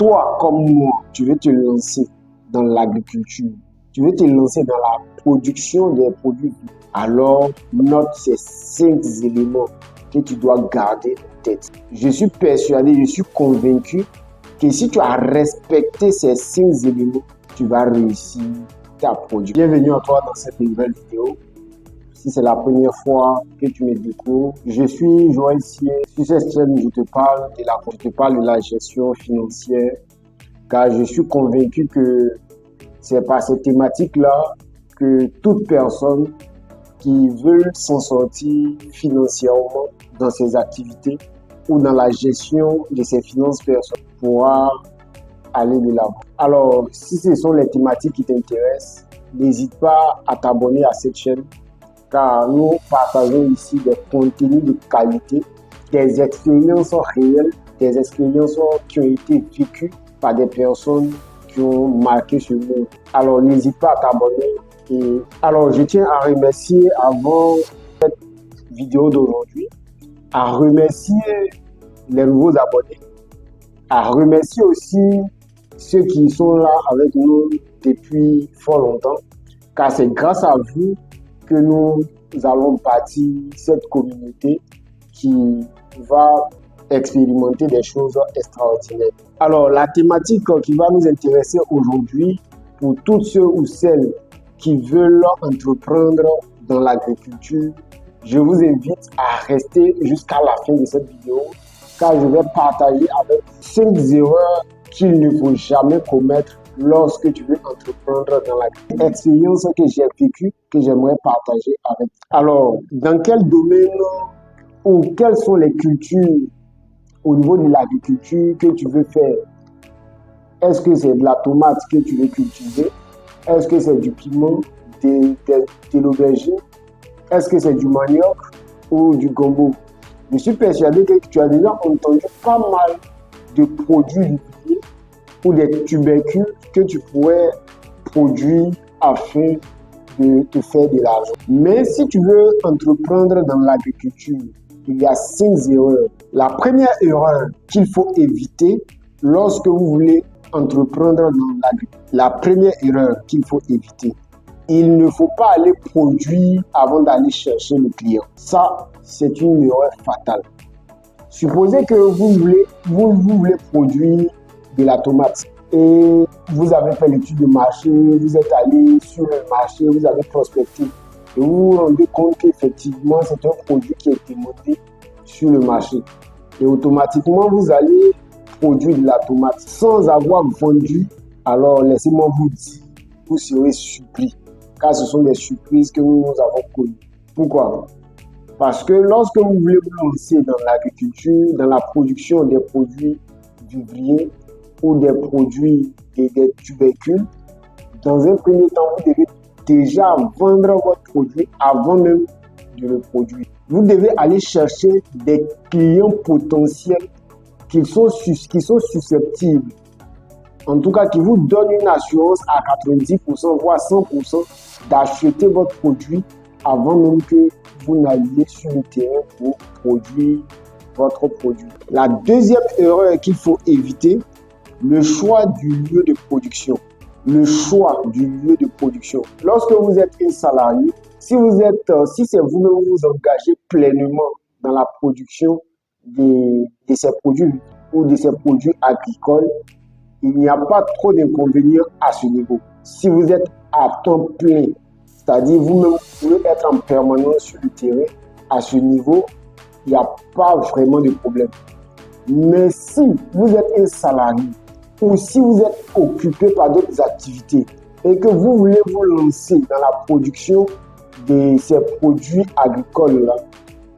toi, comme moi, tu veux te lancer dans l'agriculture, tu veux te lancer dans la production des produits, alors note ces 5 éléments que tu dois garder en tête. Je suis persuadé, je suis convaincu que si tu as respecté ces 5 éléments, tu vas réussir ta production. Bienvenue à toi dans cette nouvelle vidéo. Si c'est la première fois que tu me découvres, je suis Joël Sier. Sur cette chaîne, je te parle de la gestion financière, car je suis convaincu que c'est par cette thématique-là que toute personne qui veut s'en sortir financièrement dans ses activités ou dans la gestion de ses finances personnelles pourra aller de l'avant. Alors, si ce sont les thématiques qui t'intéressent, n'hésite pas à t'abonner à cette chaîne, car nous partageons ici des contenus de qualité, des expériences réelles, des expériences qui ont été vécues par des personnes qui ont marqué ce monde. Alors, n'hésite pas à t'abonner. Alors, je tiens à remercier avant cette vidéo d'aujourd'hui, à remercier les nouveaux abonnés, à remercier aussi ceux qui sont là avec nous depuis fort longtemps, car c'est grâce à vous que nous allons bâtir cette communauté qui va expérimenter des choses extraordinaires. Alors, la thématique qui va nous intéresser aujourd'hui, pour tous ceux ou celles qui veulent entreprendre dans l'agriculture, je vous invite à rester jusqu'à la fin de cette vidéo, car je vais partager avec 5 erreurs qu'il ne faut jamais commettre lorsque tu veux entreprendre dans l'agriculture. Expérience que j'ai vécue, que j'aimerais partager avec vous. Alors, dans quel domaine ou quelles sont les cultures au niveau de l'agriculture que tu veux faire? Est-ce que c'est de la tomate que tu veux cultiver? Est-ce que c'est du piment, de l'aubergine? Est-ce que c'est du manioc ou du gombo? Je suis persuadé que tu as déjà entendu pas mal de produits ou des tubercules que tu pourrais produire afin de te faire de l'argent. Mais si tu veux entreprendre dans l'agriculture, il y a 5 erreurs. La première erreur qu'il faut éviter lorsque vous voulez entreprendre dans l'agriculture, la première erreur qu'il faut éviter, il ne faut pas aller produire avant d'aller chercher le client. Ça, c'est une erreur fatale. Supposez que vous voulez produire de la tomate et vous avez fait l'étude de marché, vous êtes allé sur le marché, vous avez prospecté et vous vous rendez compte qu'effectivement c'est un produit qui a été monté sur le marché et automatiquement vous allez produire de la tomate sans avoir vendu. Alors laissez-moi vous dire, vous serez surpris, car ce sont des surprises que nous avons connues. Pourquoi? Parce que lorsque vous voulez vous lancer dans l'agriculture, dans la production des produits vivriers ou des produits des tubercules, dans un premier temps, vous devez déjà vendre votre produit avant même de le produire. Vous devez aller chercher des clients potentiels qui sont susceptibles, en tout cas qui vous donnent une assurance à 90%, voire 100% d'acheter votre produit avant même que vous n'alliez sur le terrain pour produire votre produit. La deuxième erreur qu'il faut éviter, le choix du lieu de production. Le choix du lieu de production. Lorsque vous êtes un salarié, si c'est vous-même vous engagez pleinement dans la production de ces produits ou de ces produits agricoles, il n'y a pas trop d'inconvénients à ce niveau. Si vous êtes à temps plein, c'est-à-dire vous-même pouvez être en permanence sur le terrain, à ce niveau, il n'y a pas vraiment de problème. Mais si vous êtes un salarié ou si vous êtes occupé par d'autres activités et que vous voulez vous lancer dans la production de ces produits agricoles-là,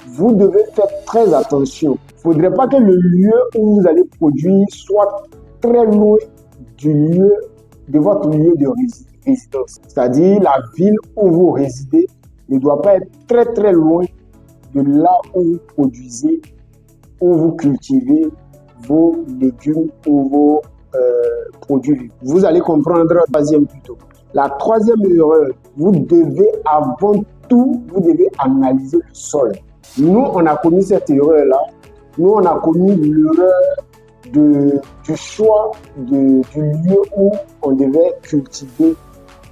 vous devez faire très attention. Il ne faudrait pas que le lieu où vous allez produire soit très loin de votre lieu de résidence. C'est-à-dire la ville où vous résidez ne doit pas être très très loin de là où vous produisez, où vous cultivez vos légumes ou vos produits. Vous allez comprendre la troisième plutôt. La troisième erreur, vous devez avant tout, vous devez analyser le sol. Nous, on a commis cette erreur-là. Nous, on a commis l'erreur du choix du lieu où on devait cultiver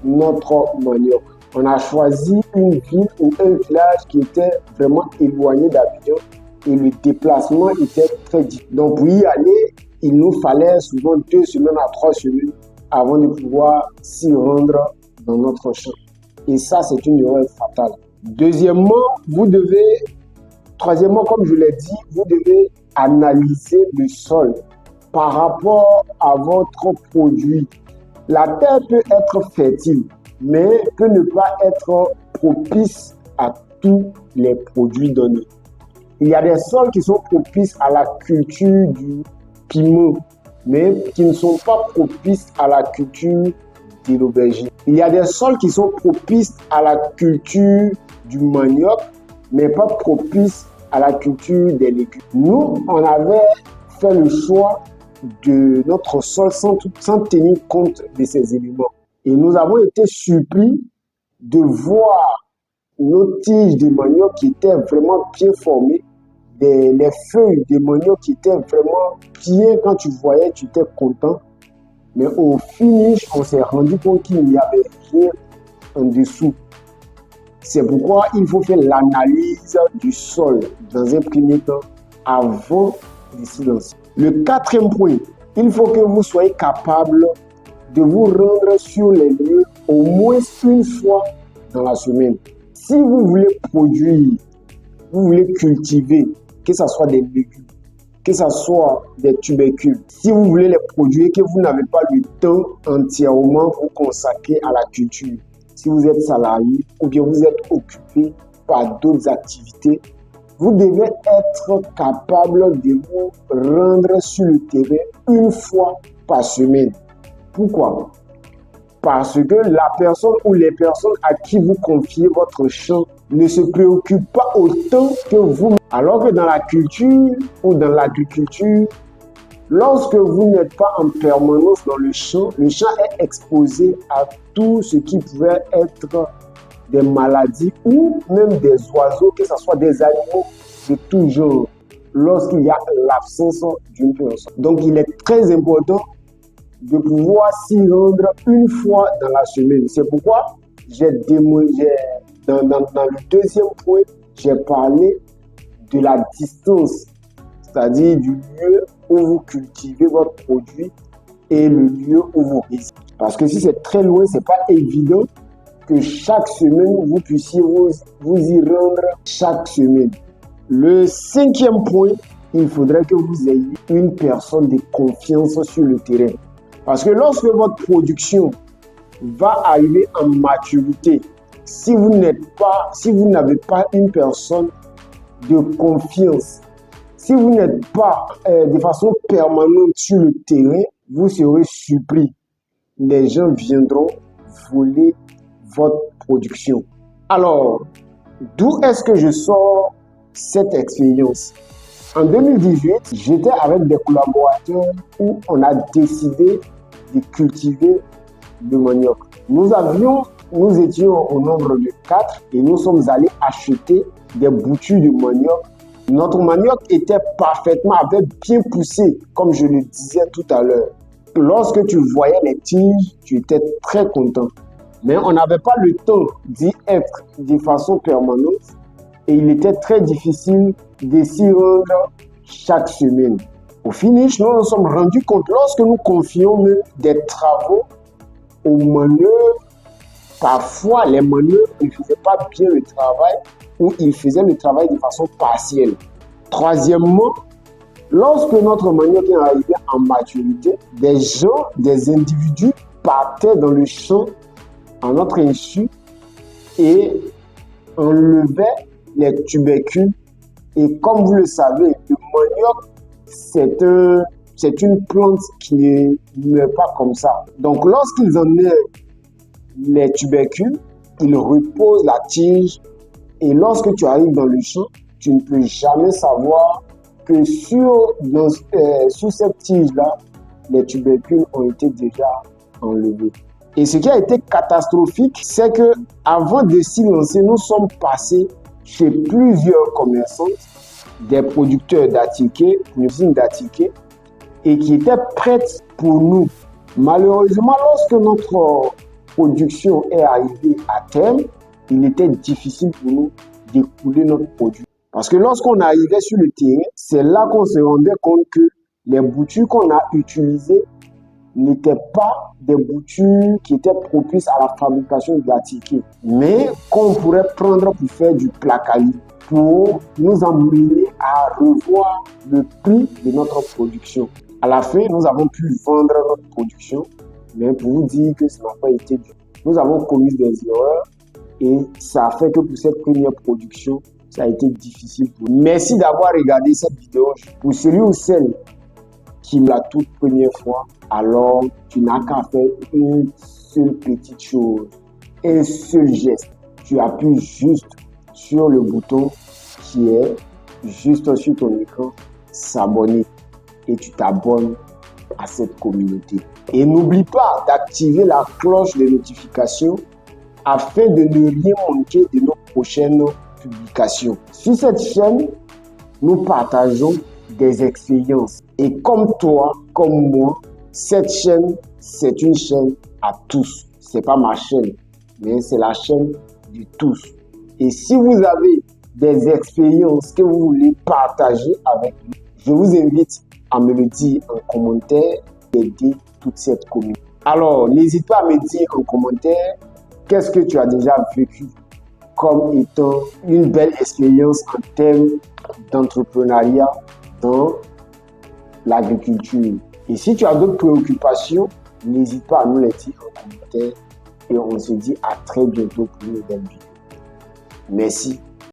notre manioc. On a choisi une ville ou un village qui était vraiment éloigné d'Abidjan et le déplacement était très difficile. Donc pour y aller, il nous fallait souvent 2 semaines à 3 semaines avant de pouvoir s'y rendre dans notre champ. Et ça, c'est une erreur fatale. Troisièmement, comme je l'ai dit, vous devez analyser le sol par rapport à votre produit. La terre peut être fertile, mais peut ne pas être propice à tous les produits donnés. Il y a des sols qui sont propices à la culture du piment, mais qui ne sont pas propices à la culture de l'aubergine. Il y a des sols qui sont propices à la culture du manioc, mais pas propices à la culture des légumes. Nous, on avait fait le choix de notre sol sans tenir compte de ces éléments. Et nous avons été surpris de voir nos tiges de manioc qui étaient vraiment bien formées, les feuilles de manioc qui étaient vraiment bien, quand tu voyais, tu étais content. Mais au finish, on s'est rendu compte qu'il n'y avait rien en dessous. C'est pourquoi il faut faire l'analyse du sol dans un premier temps avant de s'y lancer. Le 4e point, il faut que vous soyez capable de vous rendre sur les lieux au moins une fois dans la semaine. Si vous voulez produire, vous voulez cultiver, que ce soit des légumes, que ce soit des tubercules, si vous voulez les produire et que vous n'avez pas le temps entièrement pour consacrer à la culture, si vous êtes salarié ou bien vous êtes occupé par d'autres activités, vous devez être capable de vous rendre sur le terrain une fois par semaine. Pourquoi? Parce que la personne ou les personnes à qui vous confiez votre champ ne se préoccupent pas autant que vous. Alors que dans la culture ou dans l'agriculture, lorsque vous n'êtes pas en permanence dans le champ est exposé à tout ce qui pourrait être des maladies ou même des oiseaux, que ce soit des animaux de tout genre, lorsqu'il y a l'absence d'une personne. Donc, il est très important de pouvoir s'y rendre une fois dans la semaine. C'est pourquoi dans le 2e point, j'ai parlé de la distance, c'est-à-dire du lieu où vous cultivez votre produit et le lieu où vous résidez. Parce que si c'est très loin, ce n'est pas évident que chaque semaine, vous puissiez vous y rendre chaque semaine. Le 5e point, il faudrait que vous ayez une personne de confiance sur le terrain. Parce que lorsque votre production va arriver en maturité, si vous n'avez pas une personne de confiance, si vous n'êtes pas de façon permanente sur le terrain, vous serez surpris. Les gens viendront voler votre production. Alors, d'où est-ce que je sors cette expérience? En 2018, j'étais avec des collaborateurs où on a décidé de cultiver le manioc. Nous étions au nombre de 4 et nous sommes allés acheter des boutures de manioc. Notre manioc avait bien poussé, comme je le disais tout à l'heure. Lorsque tu voyais les tiges, tu étais très content. Mais on n'avait pas le temps d'y être de façon permanente et il était très difficile de s'y rendre chaque semaine. Au finish, nous nous sommes rendus compte, lorsque nous confions des travaux aux manœuvres, parfois les manœuvres ne faisaient pas bien le travail ou ils faisaient le travail de façon partielle. Troisièmement, lorsque notre manioc est arrivé en maturité, des individus partaient dans le champ à notre insu et enlevaient les tubercules. Et comme vous le savez, le manioc, c'est une plante qui ne meurt pas comme ça. Donc, lorsqu'ils enlèvent les tubercules, ils reposent la tige. Et lorsque tu arrives dans le champ, tu ne peux jamais savoir que sur cette tige-là, les tubercules ont été déjà enlevés. Et ce qui a été catastrophique, c'est que avant de s'y lancer, nous sommes passés chez plusieurs commerçants, des producteurs d'attiqués, une usine d'attiqués, et qui était prête pour nous. Malheureusement, lorsque notre production est arrivée à terme, il était difficile pour nous d'écouler notre produit. Parce que lorsqu'on arrivait sur le terrain, c'est là qu'on se rendait compte que les boutures qu'on a utilisées n'étaient pas des boutures qui étaient propices à la fabrication de la ticket, mais qu'on pourrait prendre pour faire du placali, pour nous amener à revoir le prix de notre production. À la fin, nous avons pu vendre notre production, mais pour vous dire que ça n'a pas été dur. Nous avons commis des erreurs et ça a fait que pour cette première production, ça a été difficile pour nous. Merci d'avoir regardé cette vidéo. Pour celui ou celle qui la toute première fois, alors tu n'as qu'à faire une seule petite chose, un seul geste. Tu appuies juste sur le bouton qui est juste sur ton écran, s'abonner, et tu t'abonnes à cette communauté. Et n'oublie pas d'activer la cloche de notification afin de ne rien manquer de nos prochaines publications. Sur cette chaîne, nous partageons des expériences. Et comme toi, comme moi, cette chaîne, c'est une chaîne à tous. C'est pas ma chaîne, mais c'est la chaîne de tous. Et si vous avez des expériences que vous voulez partager avec nous, je vous invite à me le dire en commentaire et aider toute cette communauté. Alors, n'hésite pas à me dire en commentaire qu'est-ce que tu as déjà vécu comme étant une belle expérience en termes d'entrepreneuriat dans l'agriculture. Et si tu as d'autres préoccupations, n'hésite pas à nous les dire en commentaire et on se dit à très bientôt pour une nouvelle vidéo. Merci.